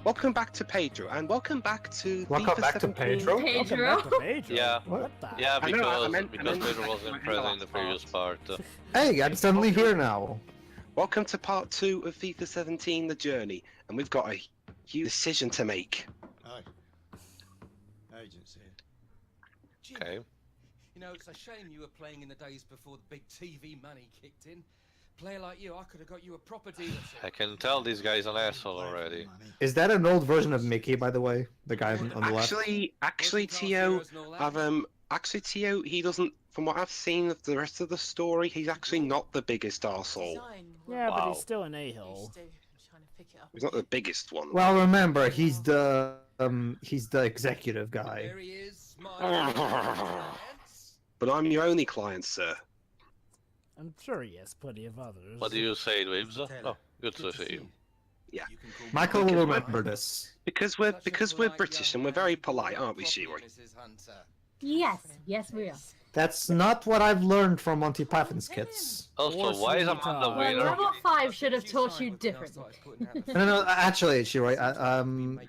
Welcome back to Pedro, and welcome back to Welcome FIFA back to 17. Pedro? Pedro? Pedro? Yeah. What the? Yeah, I know, because I meant Pedro wasn't present in the previous part. Hey, I'm suddenly here now. Welcome to part 2 of FIFA 17, The Journey, and we've got a huge decision to make. Hi. Agents here. Jim, Okay. you know, it's a shame you were playing in the days before the big TV money kicked in. Player like you, I could have got you a proper dealership. I can tell this guy's an asshole already. Is that an old version of Mickey, by the way? The guy on the left? Actually, Tio, Tio, he doesn't, from what I've seen of the rest of the story, he's actually not the biggest arsehole. Yeah, but Wow. he's still an a-hole. He's not the biggest one. Well, remember, he's the executive guy. There he is, smiling. But I'm your only client, sir. I'm sure he has plenty of others. What do you say, Dwibs? Oh, good to see you. Yeah. Michael will remember this. Because we're British and we're very polite, aren't we, Shiwi? Yes, we are. That's not what I've learned from Monty Python skits. Also, why is Amanda Well, winner? level 5 should have taught you differently. No, actually, Shiro,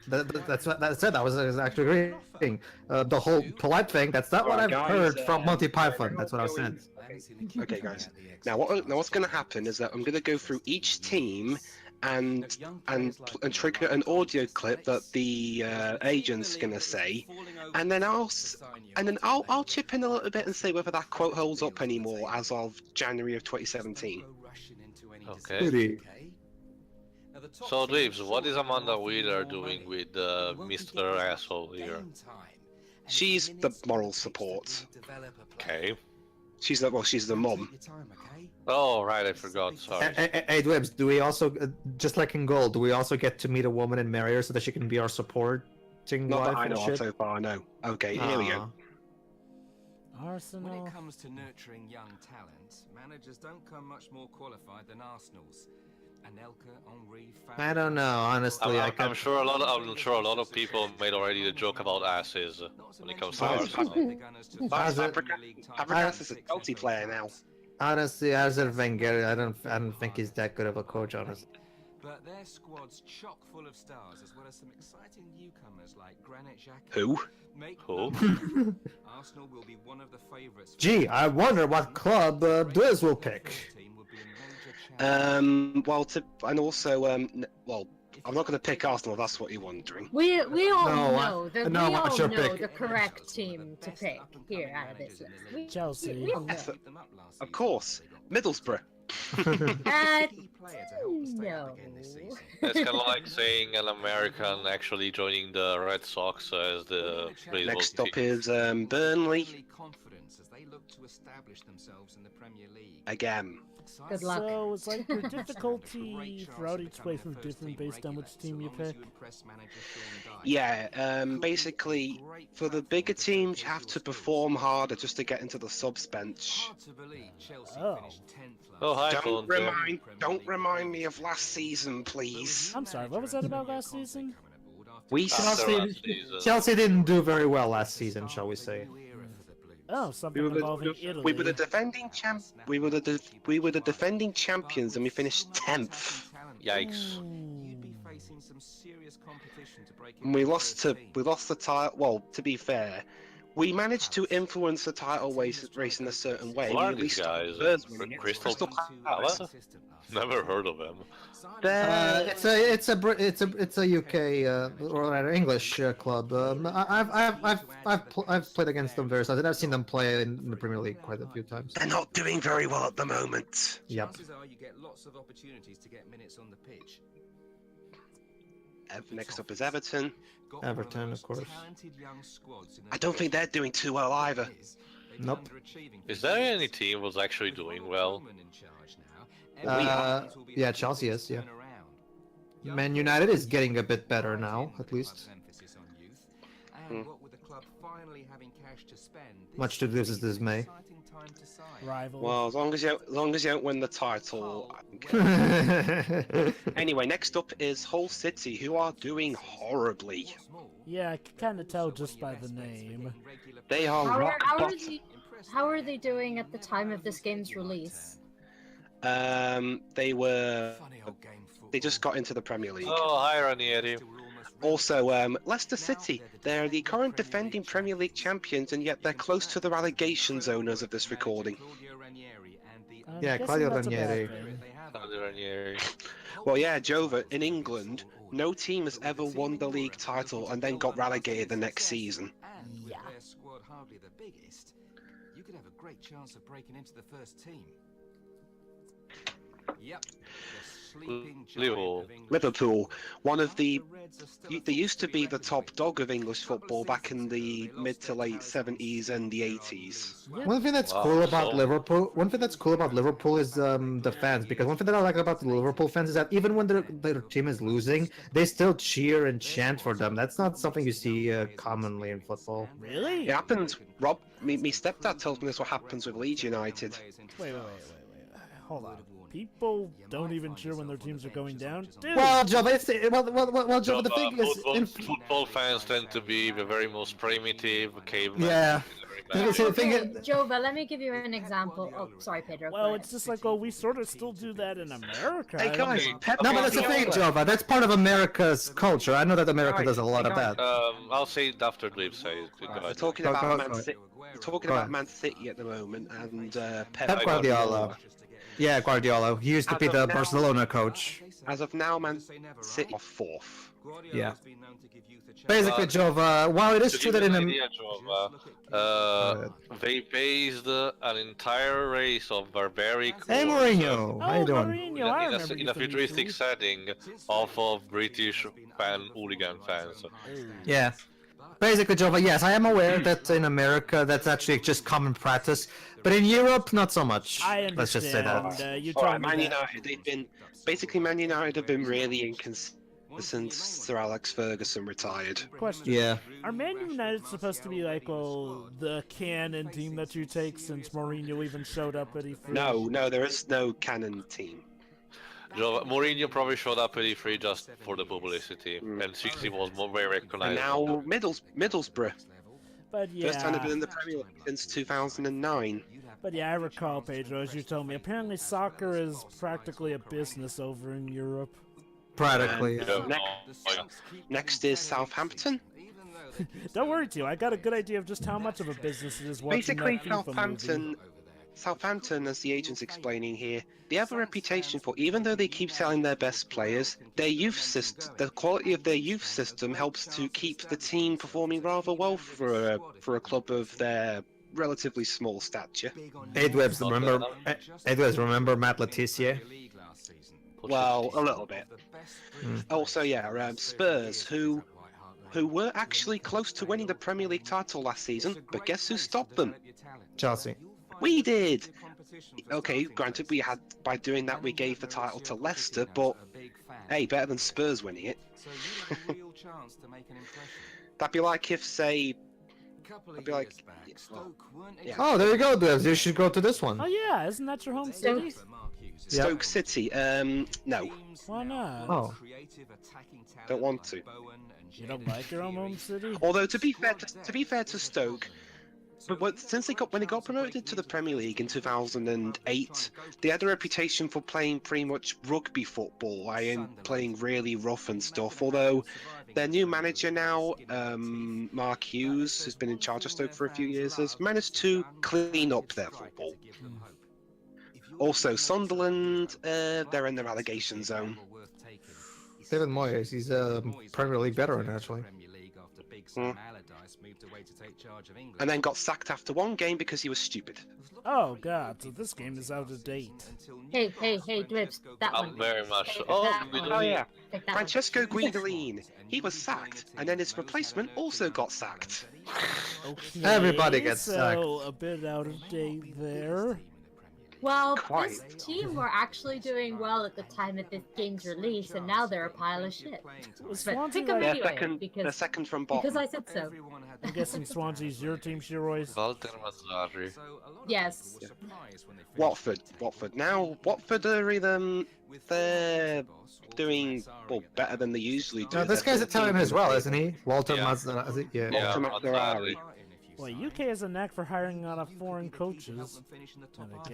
that's it. I was actually agreeing. The whole polite thing, that's not what I've heard from Monty Python. That's what I said. Okay, guys. Now what's going to happen is that I'm going to go through each team and trigger an audio clip that the agent's going to say, and then I'll chip in a little bit and say whether that quote holds up anymore as of January of 2017. Okay. So, Dwibs, what is Amanda Wheeler doing with Mr. Asshole here? She's the moral support. Okay. She's the mum. Oh, right, I forgot, sorry. Hey, Dwibs, do we also, just like in Gold, do we also get to meet a woman and marry her so that she can be our supporting Not wife that I and know of shit? so far, no. Okay, here we go. Arsenal. When it comes to nurturing young talent, managers don't come much more qualified than Arsenal's. Anelka, Henry, I don't know, honestly. I'm sure a lot of people made already the joke about asses when it comes to Arsenal. Fabregas is a Chelsea player now. Honestly, Arsene Wenger, I don't think he's that good of a coach, honestly. But their squad's chock full of stars, as well as some exciting newcomers like Granit Xhaka. Who? Who? Arsenal will be one of the favourites. Gee, I wonder what club Dwibs will pick. Well, I'm not going to pick Arsenal. That's what you're wondering. We all No, know the correct team to pick here out of this list. Chelsea. We all know. Yes, of course, Middlesbrough. No. It's kind of like saying an American actually joining the Red Sox as the baseball Next up team. is Burnley Confidence as they look to establish themselves in the Premier League. again. Good luck. So it's like the difficulty throughout each place is different based on which team you pick. Yeah, basically, for the bigger teams, you have to perform harder just to get into the subs bench. Oh. Oh, hi, Colin. Don't remind me of last season, please. I'm sorry, what was that about last season? Chelsea didn't do very well last season, shall we say? Oh, something involving Italy. We were the defending champions, and we finished 10th. Yikes. And we lost the title. Well, to be fair, we managed to influence the title race in a certain way. What are We these guys? Crystal Palace? Never heard of them. It's a UK or rather English club. I've played against them various times, and I've seen them play in the Premier League quite a few times. They're not doing very well at the moment. Yep. Chances are you get lots of opportunities to get minutes on the pitch. Next up is Everton. Everton, of course. I don't think they're doing too well either. Nope. Is there any team who's actually doing well? Yeah, Chelsea is, yeah. Man United is getting a bit better now, at least. Much to this is dismay. Rival. Well, as long as you don't win the title. Anyway, next up is Hull City, who are doing horribly. Yeah, I can kind of tell just by the name. They are rock bottom. How are they doing at the time of this game's release? They just got into the Premier League. Oh, hi, Ranieri. Also, Leicester City. They're the current defending Premier League champions, and yet they're close to the relegation zone as of this recording. Yeah, guessing Claudio that's a bad Ranieri. thing. Well, yeah, Jova, in England, no team has ever won the league title and then got relegated the next season. Yeah. Squad hardly the biggest, you could have a great chance of breaking into the first team. Yep. Liverpool, one of the... They used to be the top dog of English football back in the mid to late 70s and the 80s. One thing that's cool about Liverpool, is the fans. Because one thing that I like about the Liverpool fans is that even when their team is losing, they still cheer and chant for them. That's not something you see commonly in football. Really? It happens, Rob. Me stepdad tells me this what happens with Leeds United. Wait. Hold on. People don't even cheer when their teams are going down. Dude. Well, Joe, the thing is, football fans tend to be the very most primitive cavemen. Yeah. Jova, let me give you an example. Oh, sorry, Pedro. Well, it's just like, we sort of still do that in America. Hey, guys, No, but that's the thing, Jova. That's part of America's culture. I know that America does a lot of that. I'll say it after Dwibs says. We're talking about Man City at the moment, and Pep Guardiola. Yeah, Guardiola. He used to be the Barcelona coach. As of now, Man City are 4th. Yeah. Basically, Jova, while it is true that in they faced an entire race of barbaric. Hey, Mourinho! How you doing? In a futuristic setting of British hooligan fans. Yeah. Basically, Jova, yes, I am aware that in America that's actually just common practice, but in Europe, not so much. I understand. Let's just say that. You Alright, Man United, Man United have been really inconsistent since Sir Alex Ferguson retired. Question. Yeah. Are Man United supposed to be like, the canon team that you take since Mourinho even showed up at E3? No, there is no canon team. Mourinho probably showed up at E3 just for the publicity, and since he was very recognized. And now Middlesbrough. But yeah. First time they've been in the Premier League since 2009. But yeah, I recall, Pedro, as you told me, apparently soccer is practically a business over in Europe. Practically. Next is Southampton. Don't worry, Tio. I got a good idea of just how much of a business it is watching Basically, that FIFA movie. Southampton, as the agent's explaining here, they have a reputation for, even though they keep selling their best players, their youth system, the quality of their youth system helps to keep the team performing rather well for a club of their relatively small stature. Dwibs, remember Matt Letizia? Well, a little bit. Also, yeah, Spurs, who were actually close to winning the Premier League title last season, but guess who stopped them? Chelsea. We did! Okay, granted, by doing that we gave the title to Leicester, but hey, better than Spurs winning it. That'd be like if, say... I'd be like... Yeah. Oh, there you go, Dwibs. You should go to this one. Oh yeah, isn't that your home city? Stoke City, no. Why not? Oh. Don't want to. You don't like your own home city? Although, to be fair to Stoke, but since when they got promoted to the Premier League in 2008, they had a reputation for playing pretty much rugby football, playing really rough and stuff. Although their new manager now, Mark Hughes, who's been in charge of Stoke for a few years, has managed to clean up their football. Also, Sunderland, they're in the relegation zone. David Moyes, he's a Premier League veteran, actually. And then got sacked after one game because he was stupid. Oh god, so this game is out of date. Hey, Dwibs, that one. Very much. Oh yeah, Francesco Guidolin. He was sacked, and then his replacement also got sacked. Okay, Everybody gets sacked. So a bit out of date there. Well, Quite. this team were actually doing well at the time of this game's release, and now they're a pile of shit. But pick them anyway, They're second from bottom. because I said so. I'm guessing Swansea's your team, Shiroy's. Walter Mazzarri. Yes. Yeah. Watford. Now, Watford are they're doing better than they usually do. No, this guy's Italian as well, isn't he? Walter Mazzarri. Yeah, Walter Mazzarri. Well, UK has a knack for hiring out of foreign coaches.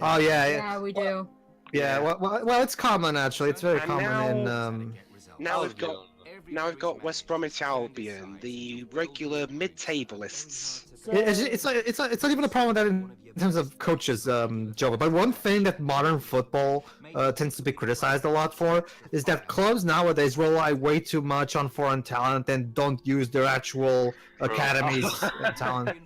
Oh yeah. Yeah, we do. Yeah. Well, it's common actually. It's very And common in. now we've got now we've got West Bromwich Albion, the regular mid-tablists. It's not even a problem that in terms of coaches, Joe. But one thing that modern football tends to be criticized a lot for is that clubs nowadays rely way too much on foreign talent and don't use their actual academies talent.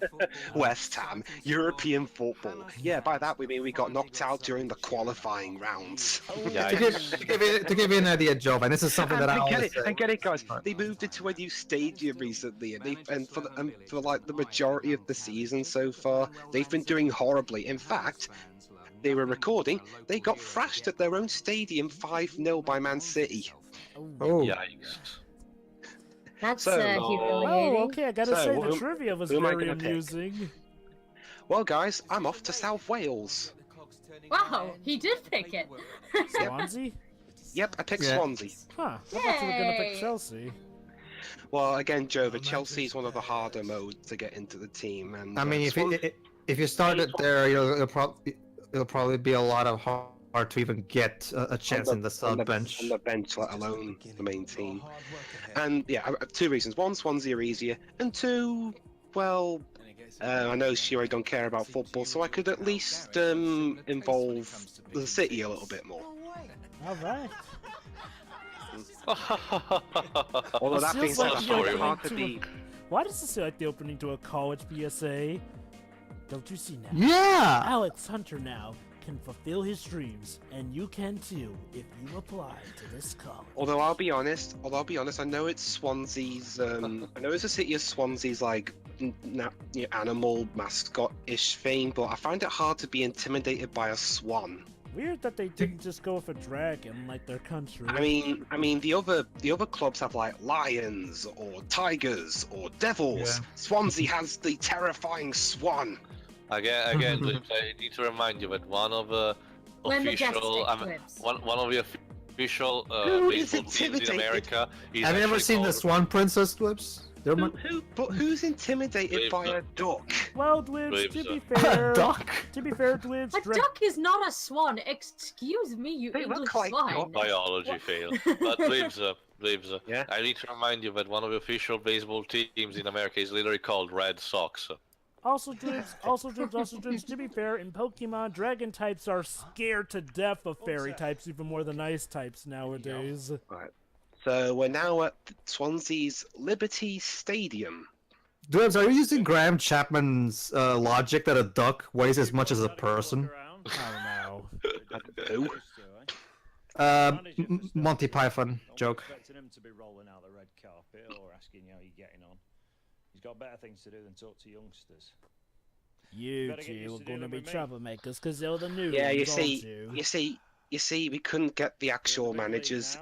West Ham, European football. Yeah, by that we mean we got knocked out during the qualifying rounds. To give you an idea, Joe, and this is something that I always say. And get it, guys. They moved into a new stadium recently, and for like the majority of the season so far, they've been doing horribly. In fact, they were recording. They got thrashed at their own stadium 5-0 by Man City. Oh, Yikes. That's So- humiliating. Oh, okay, I gotta So, say, the who- trivia was who am I very gonna pick? amusing. Well, guys, I'm off to South Wales. Wow, he did pick it. Swansea? Yep, I picked Yeah. Swansea. Huh, I thought you were gonna pick Yay. Chelsea. Well, again, Joe, but Chelsea's one of the harder modes to get into the team. And I mean, Swan- if you started there, it'll probably be a lot of hard to even get a chance in the sub bench. on the bench, let alone the main team. And yeah, two reasons: one, Swansea are easier, and two, well, I know Shiro don't care about football, so I could at least involve the city a little bit more. Alright. Although It that being feels said, like it's you're very going hard to to be. Why does this feel like the opening to a college PSA? Don't you see now? Yeah. Alex Hunter now can fulfill his dreams, and you can too if you apply to this college. Although I'll be honest, I know it's Swansea's. I know it's a city of Swansea's like animal mascot-ish thing, but I find it hard to be intimidated by a swan. Weird that they didn't just go with a dragon like their country. I mean, the other clubs have like lions or tigers or devils. Yeah. Swansea has the terrifying swan. Again, Dwibs, I need to remind you that one of the When official, majestic Dwibs. one of the official Who is baseball teams in intimidated? America is Have you ever actually seen the called- Swan Princess, Dwibs? But who's intimidated by a duck? Well, Dwibs, to Dwibs, be fair, Duck. to be fair, Dwibs, A duck is not a swan. Excuse me, you They look English like swine. ducks. Biology fail. But Dwibs, Yeah? I need to remind you that one of the official baseball teams in America is literally called Red Sox. Also, Dwibs, to be fair, in Pokemon, dragon types are scared to death of fairy types even more than ice types nowadays. Right. So we're now at Swansea's Liberty Stadium. Dwibs, are you using Graham Chapman's logic that a duck weighs as much as a person? Oh no. Who? Monty Python joke. Expecting him to be rolling out the red carpet or asking you how you're getting on. He's got better things to do than talk to youngsters. You Better get two used are to gonna dealing be with me. troublemakers because they're the new Yeah, you ones, aren't see, you see, we couldn't get the actual managers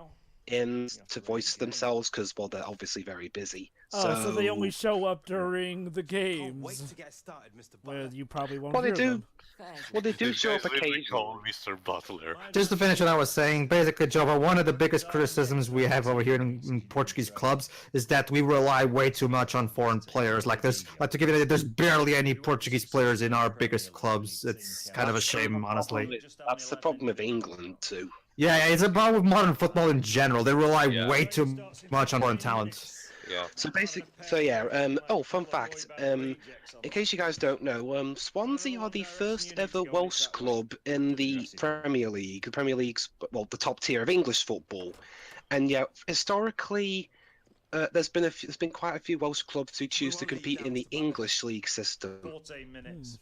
in to voice themselves because, well, they're obviously very busy. Oh, so they only show up during the games, to get started, Mr. where you probably won't Well, they hear do. them. Well, they do show up It's literally occasionally. called Mr. Butler. Just to finish what I was saying, basically, Jova, one of the biggest criticisms we have over here in Portuguese clubs is that we rely way too much on foreign players. Like, to give you an idea, there's barely any Portuguese players in our biggest clubs. It's kind of a shame, honestly. That's the problem with England too. Yeah, it's a problem with modern football in general. They rely Yeah. way too much on foreign talent. Yeah. Oh, fun fact. In case you guys don't know, Swansea are the first ever Welsh club in the Premier League. The Premier League's, well, the top tier of English football. And yeah, historically, there's been quite a few Welsh clubs who choose to compete in the English league system. 14 minutes.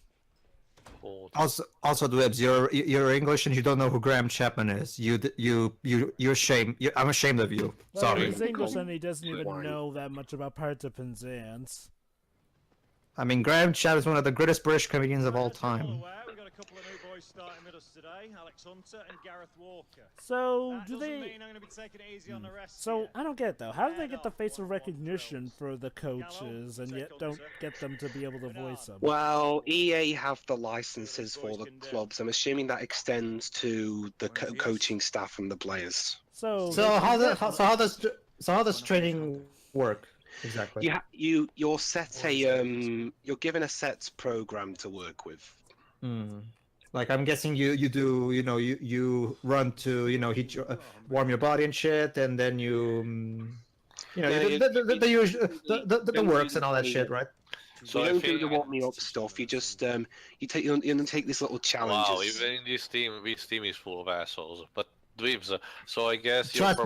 Also, Dwibs, you're English and you don't know who Graham Chapman is. You're ashamed. I'm ashamed of you. Well, Sorry. he's English and he doesn't even Why? know that much about participants ants. I mean, Graham Chapman is one of the greatest British comedians of all time. We've got a couple of new boys starting with us today, Alex Hunter and Gareth Walker. So, That do doesn't they... mean I'm going to be taking it easy on the rest So, here. I don't get it, though. How do they get the facial recognition for the coaches and yet don't get them to be able to voice them? Well, EA have the licenses for the clubs. I'm assuming that extends to the coaching staff and the players. So How does training work exactly? You're set you're given a set program to work with. Like, I'm guessing you do, you run to, warm your body and shit, and then you You know, Yeah, the usual, the works and all that shit, right? So you don't do the warming up stuff. You just you take these little challenges. Wow, even in this team is full of assholes. But Dwibs, so I guess Trust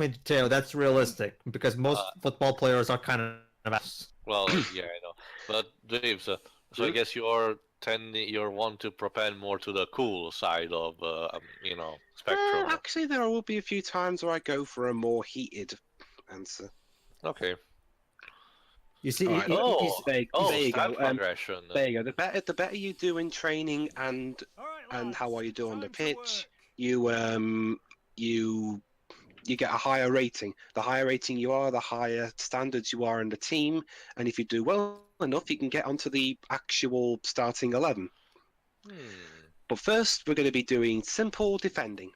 me, Teo, that's realistic because most football players are kind of assholes. Well, yeah, I know. But Dwibs, so I guess you're one to propend more to the cool side of spectrum. Actually, there will be a few times where I go for a more heated answer. Okay. You see, there you go. Aggression. There you go. The better you do in training and how well you do on the pitch, you get a higher rating. The higher rating you are, the higher standards you are in the team, and if you do well enough, you can get onto the actual starting 11. But first, we're going to be doing simple defending.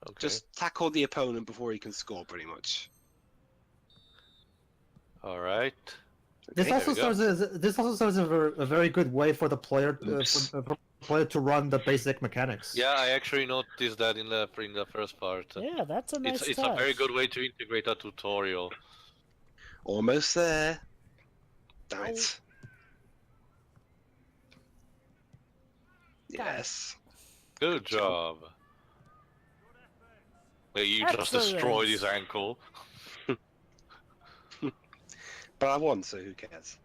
Okay. Just tackle the opponent before he can score, pretty much. All right. This also serves as a very good way for the player to run the basic mechanics. Yeah, I actually noticed that in the first part. Yeah, that's a nice It's a very good way to integrate a tutorial. Almost there. Damn it. Yes. Good job. You just destroyed his ankle. But I won, so who cares?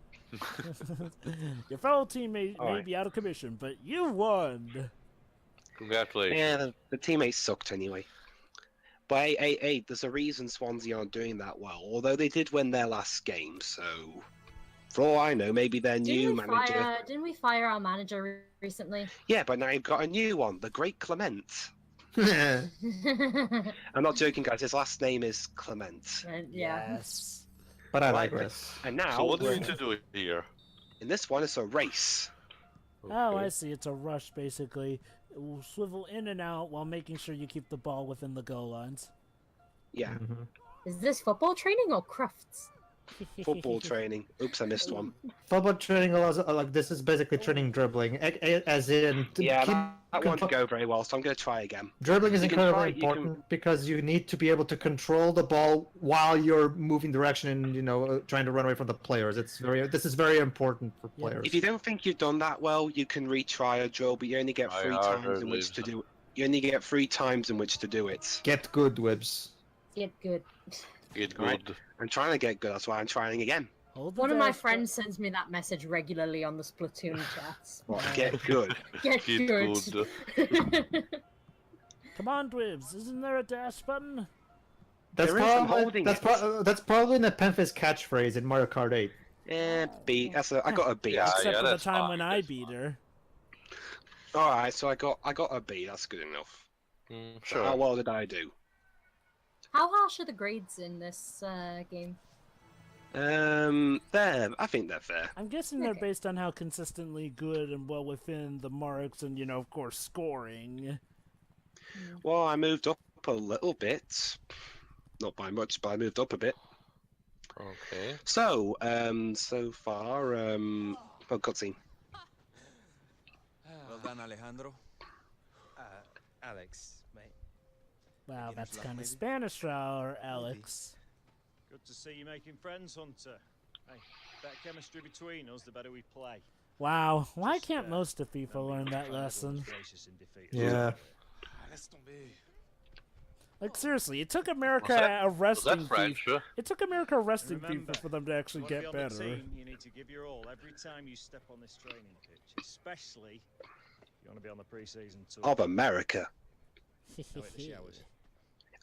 Your fellow teammate may be out of commission, but you won. Congratulations. Yeah, the teammates sucked anyway. But hey, there's a reason Swansea aren't doing that well. Although they did win their last game, so for all I know, maybe their new manager. Didn't we fire our manager recently? Yeah, but now you've got a new one, the Great Clement. I'm not joking, guys. His last name is Clement. Yeah. Yes. But I digress. And now, so what do we need to do here? In this one, it's a race. Okay. Oh, I see. It's a rush, basically. It will swivel in and out while making sure you keep the ball within the goal lines. Yeah. Is this football training or crafts? Football training. Oops, I missed one. Football training allows, this is basically training dribbling, as in. Yeah, that won't go very well, so I'm going to try again. Dribbling is incredibly important because you need to be able to control the ball while you're moving direction and trying to run away from the players. This is very important for players. If you don't think you've done that well, you can retry a drill, but you only get 3 times in which to do it. You only get 3 times in which to do it. Get good, Dwibs. Get good. Get good. Right. I'm trying to get good, that's why I'm trying again. One of my friends sends me that message regularly on the Splatoon chats. What, get good. Get good. Come on, Dwibs. Isn't there a dash button? That's probably Nepenthes' catchphrase in Mario Kart 8. B. I got a B. Except for the time when I beat her. Alright, so I got a B. That's good enough. Sure. So how well did I do? How harsh are the grades in this game? I think they're fair. I'm guessing they're based on how consistently good and well within the marks and, of course, scoring. Well, I moved up a little bit. Not by much, but I moved up a bit. Okay. So, so far, cutscene. Well done, Alejandro. Alex, mate. Wow, that's kind of Spanish for our Alex. Good to see you making friends, Hunter. Hey, better chemistry between us, the better we play. Wow, why can't most of FIFA learn that lesson? Yeah. Like, seriously, it took America arresting FIFA. It took America arresting FIFA for them to actually get better. Team, you need to give your all every time you step on this training pitch, especially if you want to be on the pre-season tour. Of America.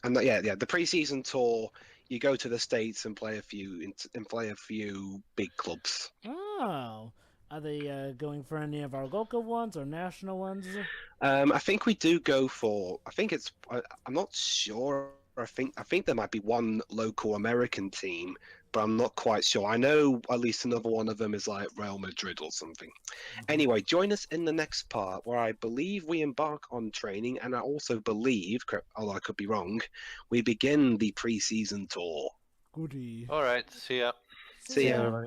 And the pre-season tour, you go to the States and play a few big clubs. Oh, are they going for any of our local ones or national ones? I think we do go for. I'm not sure. I think there might be one local American team, but I'm not quite sure. I know at least another one of them is like Real Madrid or something. Anyway, join us in the next part where I believe we embark on training, and I also believe, although I could be wrong, we begin the pre-season tour. Goody. All right. See ya. See ya.